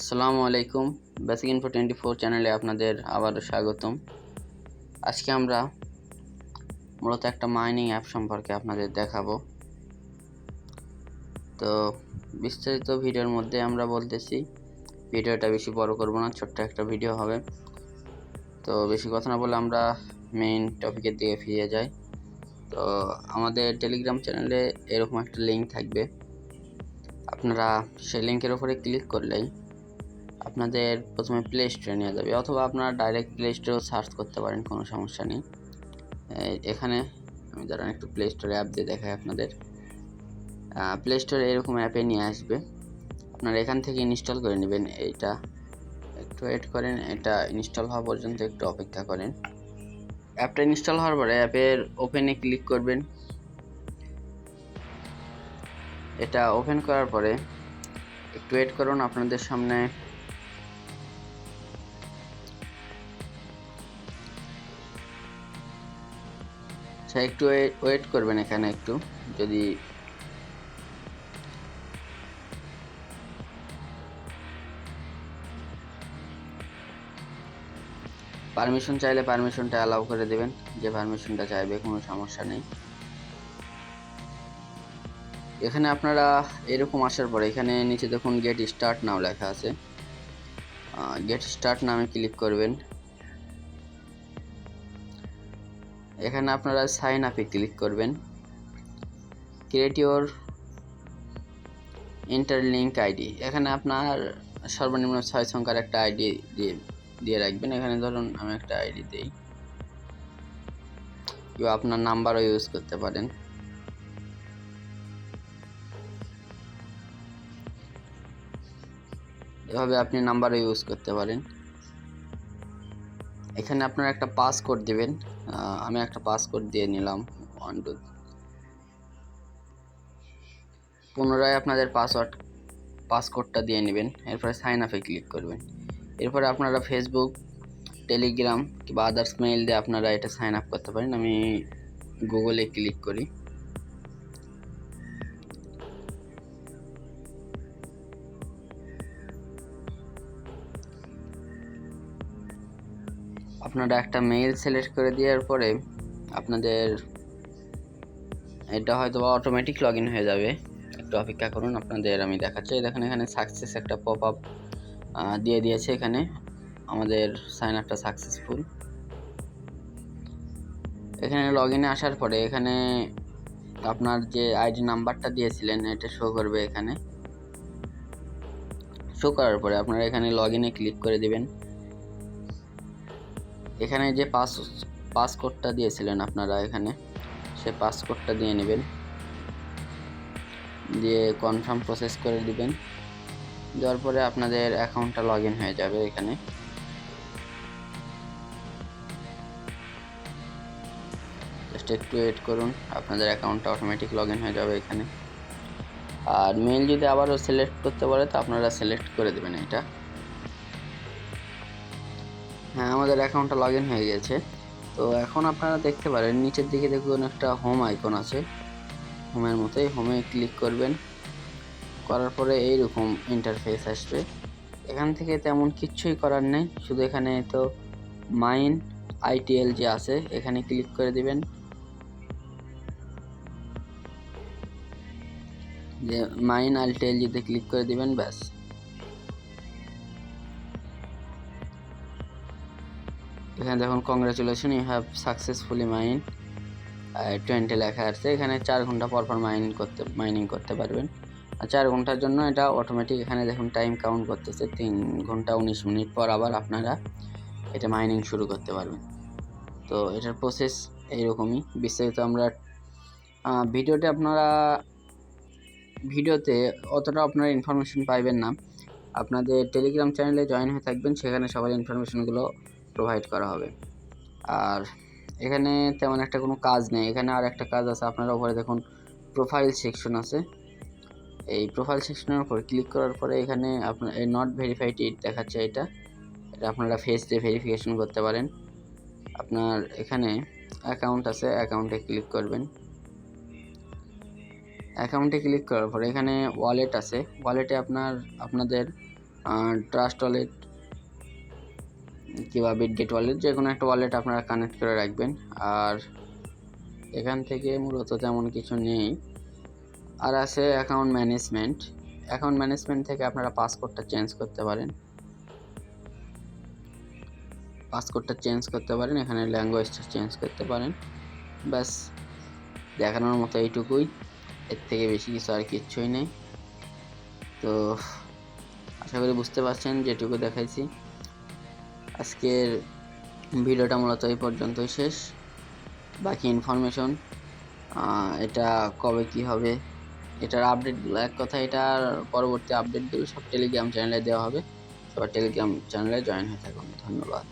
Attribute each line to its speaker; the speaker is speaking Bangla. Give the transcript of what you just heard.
Speaker 1: আসসালামু আলাইকুম। বেসিক ইনফো 24 চ্যানেলে আপনাদের আবারও স্বাগতম। আজকে আমরা মূলত একটা মাইনিং অ্যাপ সম্পর্কে আপনাদের দেখাবো। তো বিস্তারিত ভিডিওর মধ্যে আমরা বলতেছি, ভিডিওটা বেশি বড় করব না, ছোট্ট একটা ভিডিও হবে। তো বেশি কথা না বলে আমরা মেইন টপিকের দিকে ফিরে যাই। তো আমাদের টেলিগ্রাম চ্যানেলে এরকম একটা লিঙ্ক থাকবে, আপনারা সেই লিঙ্কের উপরে ক্লিক করলেই আপনাদের প্রথমে প্লে স্টোরে নিয়ে যাবে, অথবা আপনারা ডাইরেক্ট প্লে স্টোরেও সার্চ করতে পারেন, কোনো সমস্যা নেই। এখানে আমি দাঁড়ান একটু প্লে স্টোরে অ্যাপ দিয়ে দেখাই আপনাদের। প্লে স্টোরে এরকম অ্যাপে নিয়ে আসবে, আপনারা এখান থেকে ইনস্টল করে নেবেন। এইটা একটু ওয়েট করেন, এটা ইনস্টল হওয়া পর্যন্ত একটু অপেক্ষা করেন। অ্যাপটা ইনস্টল হওয়ার পরে অ্যাপের ওপেনে ক্লিক করবেন। এটা ওপেন করার পরে একটু ওয়েট করুন, আপনাদের সামনে একটু ওয়েট করবেন। এখানে একটু যদি পারমিশন চাইলে পারমিশনটা অ্যালাউ করে দেবেন, যে পারমিশনটা চাইবে, কোনো সমস্যা নেই। এখানে আপনারা এরকম আসার পরে এখানে নিচে দেখুন গেট স্টার্ট নাও লেখা আছে, গেট স্টার্ট নামে ক্লিক করবেন। এখানে আপনারা সাইন আপে ক্লিক করবেন। Create your inter link ID, এখানে আপনার সর্বনিম্ন 6 সংখ্যার একটা আইডি দিয়ে রাখবেন। এখানে ধরুন আমি একটা আইডি দিই, কেউ আপনার নাম্বারও ইউজ করতে পারেন। এভাবে আপনি নাম্বারও ইউজ করতে পারেন। এখানে আপনারা একটা পাসকোড দিবেন, আমি একটা পাসকোড দিয়ে নিলাম 1 2। পুনরায় আপনাদের পাসকোডটা দিয়ে নেবেন, এরপরে সাইন আপে ক্লিক করবেন। এরপরে আপনারা ফেসবুক, টেলিগ্রাম কিংবা আদার্স মেইল দিয়ে আপনারা এটা সাইন আপ করতে পারেন। আমি গুগলে ক্লিক করি। আপনারা একটা মেইল সিলেক্ট করে দেওয়ার পরে আপনাদের এটা হয়তো অটোমেটিক লগ ইন হয়ে যাবে, একটু অপেক্ষা করুন, আপনাদের আমি দেখাচ্ছি। দেখেন এখানে সাকসেস একটা পপ আপ দিয়ে দিয়েছে, এখানে আমাদের সাইন আপটা সাকসেসফুল। এখানে লগ ইনে আসার পরে এখানে আপনার যে আইডি নাম্বারটা দিয়েছিলেন এটা শো করবে। এখানে শো করার পরে আপনারা এখানে লগ ইনে ক্লিক করে দিবেন। এখানে যে পাসকোডটা দিয়েছিলেন আপনারা এখানে সে পাসকোডটা দিয়ে নেবেন, দিয়ে কনফার্ম প্রসেস করে দিবেন। দেওয়ার পরে আপনাদের অ্যাকাউন্টটা লগ ইন হয়ে যাবে। এখানে জাস্ট একটু ওয়েট করুন, আপনাদের অ্যাকাউন্টটা অটোমেটিক লগ ইন হয়ে যাবে এখানে। আর মেইল যদি আবারও সিলেক্ট করতে বলে তো আপনারা সিলেক্ট করে দেবেন এটা। হ্যাঁ, আমাদের অ্যাকাউন্টটা লগ ইন হয়ে গেছে। তো এখন আপনারা দেখতে পারেন নিচের দিকে দেখুন একটা হোম আইকন আছে, হোমের মতোই হোমে ক্লিক করবেন। করার পরে এইরকম ইন্টারফেস আসবে। এখান থেকে তেমন কিচ্ছুই করার নেই, শুধু এখানে তো মাইন আইটিএল যে আছে এখানে ক্লিক করে দিবেন। যে মাইন আইটিএল যেতে ক্লিক করে দিবেন, ব্যাস। এখানে দেখুন congratulation, you have successfully mine 20 লেখা আছে। এখানে 4 ঘন্টা পর পর মাইনিং করতে পারবেন। আর 4 ঘন্টার জন্য এটা অটোমেটিক এখানে দেখুন টাইম কাউন্ট করতেছে, 3 ঘন্টা 19 মিনিট পর আবার আপনারা এটা মাইনিং শুরু করতে পারবেন। তো এটার প্রসেস এইরকমই। বিস্তারিত আমরা ভিডিওতে অতটা আপনারা ইনফরমেশন পাইবেন না। আপনাদের টেলিগ্রাম চ্যানেলে জয়েন হয়ে থাকবেন, সেখানে সবার ইনফরমেশনগুলো প্রোভাইড করা হবে। আর এখানে তেমন একটা কোনো কাজ নেই। এখানে আর একটা কাজ আছে, আপনারা উপরে দেখুন প্রোফাইল সেকশন আছে। এই প্রোফাইল সেকশনের উপর ক্লিক করার পরে এখানে আপনার এই নট ভেরিফাইড ইট দেখাচ্ছে, এটা আপনারা ফেস দিয়ে ভেরিফিকেশন করতে পারেন। আপনার এখানে অ্যাকাউন্ট আছে, অ্যাকাউন্টে ক্লিক করবেন। অ্যাকাউন্টে ক্লিক করার পরে এখানে ওয়ালেট আছে, ওয়ালেটে আপনাদের ট্রাস্ট ওয়ালেট কিংবা বিটগেট ওয়ালেট, যে কোনো একটা ওয়ালেট আপনারা কানেক্ট করে রাখবেন। আর এখান থেকে মূলত তেমন কিছু নেই। আর আছে অ্যাকাউন্ট ম্যানেজমেন্ট। অ্যাকাউন্ট ম্যানেজমেন্ট থেকে আপনারা পাসওয়ার্ডটা চেঞ্জ করতে পারেন, এখানে ল্যাঙ্গুয়েজটা চেঞ্জ করতে পারেন। ব্যাস, দেখানোর মতো এইটুকুই, এর থেকে বেশি কিছু আর কিচ্ছুই নেই। তো আশা করি বুঝতে পারছেন যেটুকু দেখাইছি। আজকের ভিডিওটা মূলত এই পর্যন্তই শেষ। বাকি ইনফরমেশন এটা কবে কি হবে, এটার আপডেটগুলো, এক কথা এটার পরবর্তী আপডেটগুলো সব টেলিগ্রাম চ্যানেলে দেওয়া হবে। সবার টেলিগ্রাম চ্যানেলে জয়েন হয়ে থাকুন। ধন্যবাদ।